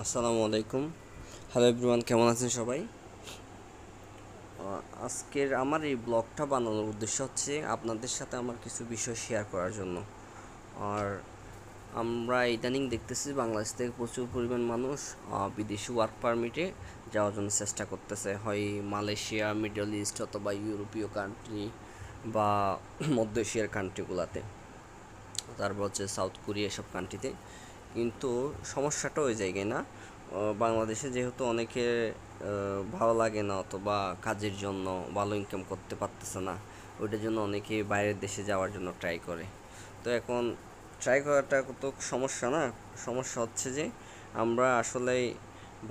আসসালামু আলাইকুম। Hello everyone, কেমন আছেন সবাই? আজকের আমার এই ব্লগটা বানানোর উদ্দেশ্য হচ্ছে আপনাদের সাথে আমার কিছু বিষয় শেয়ার করার জন্য। আর আমরা ইদানিং দেখতেছি বাংলাদেশ থেকে প্রচুর পরিমাণ মানুষ বিদেশি ওয়ার্ক পারমিটে যাওয়ার জন্য চেষ্টা করতেছে, হয় মালয়েশিয়া, মিডল ইস্ট অথবা ইউরোপীয় কান্ট্রি বা মধ্য এশিয়ার কান্ট্রিগুলোতে, তারপর হচ্ছে সাউথ কোরিয়া, এসব কান্ট্রিতে। কিন্তু সমস্যাটা ওই জায়গায় না। বাংলাদেশে যেহেতু অনেকে ভালো লাগে না অথবা কাজের জন্য ভালো ইনকাম করতে পারতেছে না, ওইটার জন্য অনেকে বাইরের দেশে যাওয়ার জন্য ট্রাই করে। তো এখন ট্রাই করাটা তো সমস্যা না, সমস্যা হচ্ছে যে আমরা আসলে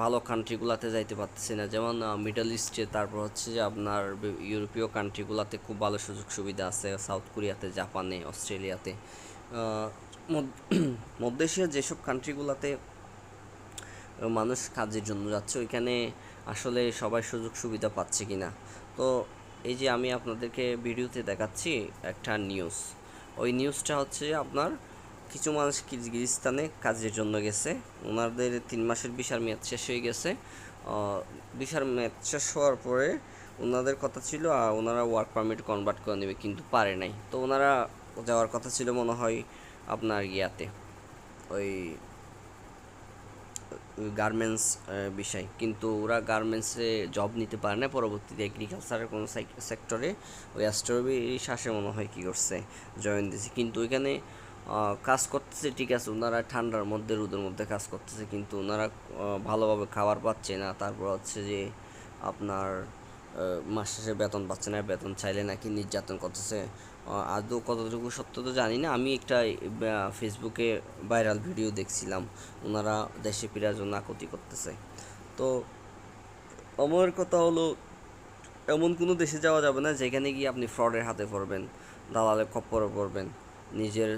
ভালো কান্ট্রিগুলোতে যাইতে পারতেছি না। যেমন মিডল ইস্টে, তারপর হচ্ছে যে আপনার ইউরোপীয় কান্ট্রিগুলোতে খুব ভালো সুযোগ সুবিধা আছে, সাউথ কোরিয়াতে, জাপানে, অস্ট্রেলিয়াতে। আহ, মধ্য মধ্য এশিয়ার যেসব কান্ট্রিগুলোতে মানুষ কাজের জন্য যাচ্ছে, ওইখানে আসলে সবাই সুযোগ সুবিধা পাচ্ছে কি না। তো এই যে আমি আপনাদেরকে ভিডিওতে দেখাচ্ছি একটা নিউজ। ওই নিউজটা হচ্ছে আপনার কিছু মানুষ কিরগিজস্তানে কাজের জন্য গেছে। ওনাদের 3 মাসের ভিসার মেয়াদ শেষ হয়ে গেছে। ভিসার মেয়াদ শেষ হওয়ার পরে ওনাদের কথা ছিল ওনারা ওয়ার্ক পারমিট কনভার্ট করে নেবে, কিন্তু পারে নাই। তো ওনারা যাওয়ার কথা ছিল মনে হয় আপনার ইয়াতে, ওই গার্মেন্টস বিষয়, কিন্তু ওরা গার্মেন্টসে জব নিতে পারে না। পরবর্তীতে এগ্রিকালচারের কোনো সেক্টরে ওই স্ট্রবেরি শ্বাসে মনে হয় কী করছে, জয়েন দিয়েছে। কিন্তু ওইখানে কাজ করতেছে ঠিক আছে, ওনারা ঠান্ডার মধ্যে, রোদের মধ্যে কাজ করতেছে, কিন্তু ওনারা ভালোভাবে খাবার পাচ্ছে না। তারপর হচ্ছে যে আপনার মাস শেষে বেতন পাচ্ছে না, বেতন চাইলে নাকি নির্যাতন করতেছে। আদৌ কতটুকু সত্য তো জানি না। আমি একটা ফেসবুকে ভাইরাল ভিডিও দেখছিলাম, ওনারা দেশে ফেরার জন্য আকুতি করতেছে। তো আমার কথা হলো, এমন কোনো দেশে যাওয়া যাবে না যেখানে গিয়ে আপনি ফ্রডের হাতে পড়বেন, দালালের খপ্পরে পড়বেন, নিজের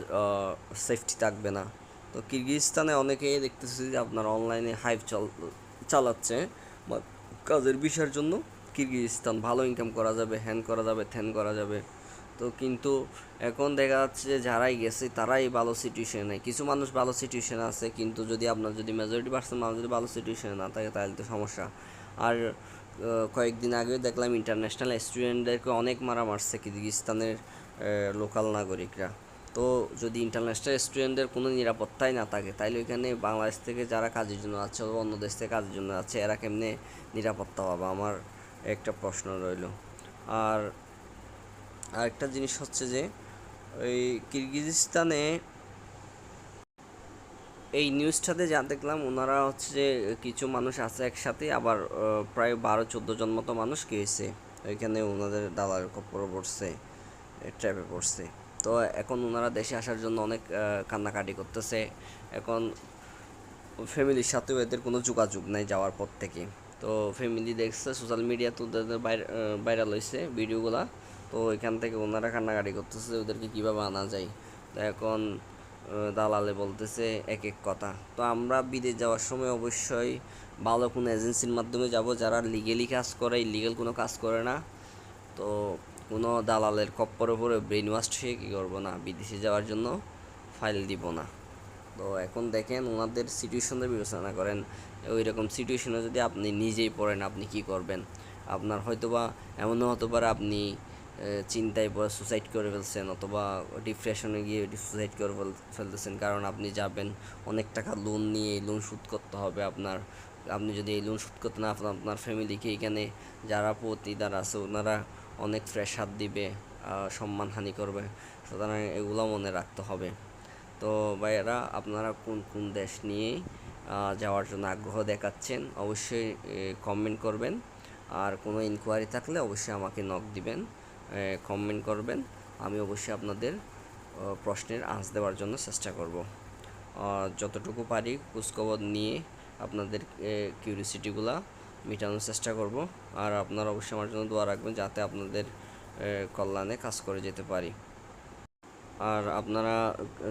সেফটি থাকবে না। তো কিরগিজস্তানে অনেকেই দেখতেছি যে আপনার অনলাইনে হাইপ চালাচ্ছে বা কাজের বিষয়ের জন্য। কিরগিজস্তান ভালো ইনকাম করা যাবে, হ্যান করা যাবে, ত্যান করা যাবে। তো কিন্তু এখন দেখা যাচ্ছে যে যারাই গেছে তারাই ভালো সিচুয়েশনে নেই। কিছু মানুষ ভালো সিচুয়েশনে আছে, কিন্তু যদি আপনার যদি মেজরিটি পার্সেন্ট মানুষ যদি ভালো সিচুয়েশনে না থাকে, তাহলে তো সমস্যা। আর কয়েকদিন আগে দেখলাম ইন্টারন্যাশনাল স্টুডেন্টদেরকে অনেক মারা মারছে কিরগিজস্তানের লোকাল নাগরিকরা। তো যদি ইন্টারন্যাশনাল স্টুডেন্টদের কোনো নিরাপত্তাই না থাকে, তাইলে ওইখানে বাংলাদেশ থেকে যারা কাজের জন্য আছে অথবা অন্য দেশ থেকে কাজের জন্য আছে, এরা কেমনে নিরাপত্তা পাবে? আমার একটা প্রশ্ন রইল। আর আরেকটা জিনিস হচ্ছে যে ওই কিরগিজস্তানে এই নিউজটাতে যা দেখলাম, ওনারা হচ্ছে যে কিছু মানুষ আছে একসাথে, আবার প্রায় 12-14 জন মতো মানুষ কী হয়েছে, ওইখানে ওনাদের দালালের খপ্পরে পড়ছে, ট্র্যাপে পড়ছে। তো এখন ওনারা দেশে আসার জন্য অনেক কান্নাকাটি করতেছে। এখন ফ্যামিলির সাথেও এদের কোনো যোগাযোগ নাই যাওয়ার পর থেকে। তো ফ্যামিলি দেখছে সোশ্যাল মিডিয়াতে ওদের ভাইরাল হয়েছে ভিডিওগুলা। তো এখান থেকে ওনারা কান্নাকাটি করতেছে ওদেরকে কীভাবে আনা যায়। তো এখন দালালে বলতেছে এক এক কথা। তো আমরা বিদেশ যাওয়ার সময় অবশ্যই ভালো কোনো এজেন্সির মাধ্যমে যাব, যারা লিগেলি কাজ করে, ইলিগেল কোনো কাজ করে না। তো কোনো দালালের খপ্পরে পড়ে ব্রেন ওয়াশ হয়ে কী করবো না, বিদেশে যাওয়ার জন্য ফাইল দিব না। তো এখন দেখেন ওনাদের সিচুয়েশনটা বিবেচনা করেন। ওই রকম সিচুয়েশনে যদি আপনি নিজেই পড়েন, আপনি কি করবেন? আপনার হয়তোবা এমনও হতে পারে আপনি চিন্তায় পড়ে সুসাইড করে ফেলছেন, অথবা ডিপ্রেশনে গিয়ে সুসাইড করে ফেলতেছেন, কারণ আপনি যাবেন অনেক টাকা লোন নিয়ে, এই লোন শোধ করতে হবে আপনার। আপনি যদি এই লোন শোধ করতে না পারেন, আপনার ফ্যামিলিকে এখানে যারা প্রতিদার আছে ওনারা অনেক প্রেশার দিবে, সম্মানহানি করবে। সুতরাং এগুলো মনে রাখতে হবে। তো ভাইয়েরা, আপনারা কোন কোন দেশ নিয়ে যাওয়ার জন্য আগ্রহ দেখাচ্ছেন অবশ্যই কমেন্ট করবেন। আর কোনো ইনকোয়ারি থাকলে অবশ্যই আমাকে নক দিবেন, কমেন্ট করবেন। আমি অবশ্যই আপনাদের প্রশ্নের আনসার দেওয়ার জন্য চেষ্টা করব। যতটুকু পারি খোঁজখবর নিয়ে আপনাদের কিউরিসিটিগুলা মেটানোর চেষ্টা করব। আর আপনারা অবশ্যই আমার জন্য দোয়া রাখবেন, যাতে আপনাদের কল্যাণে কাজ করে যেতে পারি। আর আপনারা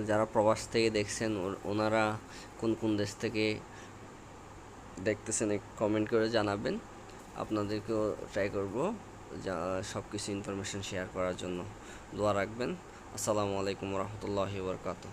যারা প্রবাস থেকে দেখছেন, ওনারা কোন কোন দেশ থেকে দেখতেছেন কমেন্ট করে জানাবেন। আপনাদেরকেও ট্রাই করব যা সব কিছু ইনফরমেশন শেয়ার করার জন্য। দোয়া রাখবেন। আসসালামু আলাইকুম রহমতুল্লাহি বরকাতুহ।